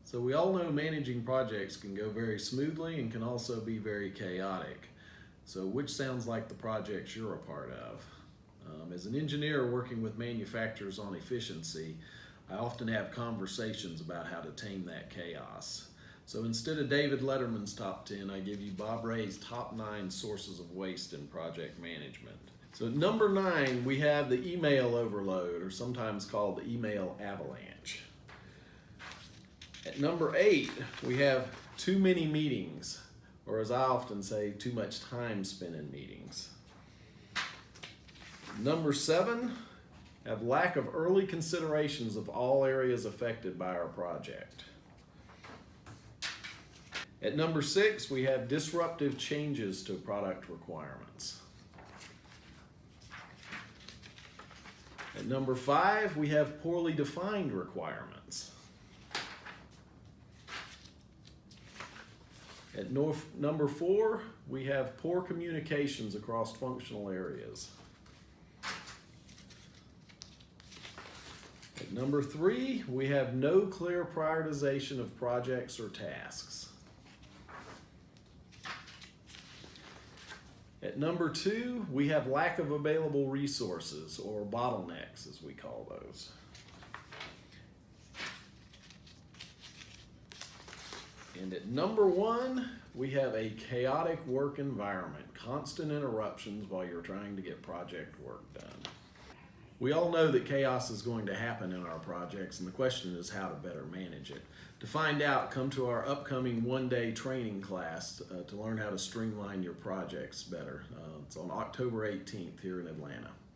So we all know managing projects can go very smoothly and can also be very chaotic. So which sounds like the projects you're a part of? As an engineer working with manufacturers on efficiency, I often have conversations about how to tame that chaos. So instead of David Letterman's top 10, I give you Bob Wray's top 9 sources of waste in project management. So at number 9, we have the email overload, or sometimes called the email avalanche. At number 8, we have too many meetings, or as I often say, too much time spent in meetings. Number 7, have lack of early considerations of all areas affected by our project. At number 6, we have disruptive changes to product requirements. At number 5, we have poorly defined requirements. At number 4, we have poor communications across functional areas. At number 3, we have no clear prioritization of projects or tasks. At number 2, we have lack of available resources, or bottlenecks as we call those. And at number 1, we have a chaotic work environment, constant interruptions while you're trying to get project work done. We all know that chaos is going to happen in our projects, and the question is how to better manage it. To find out, come to our upcoming one-day training class to learn how to streamline your projects better. It's on October 18th here in Atlanta.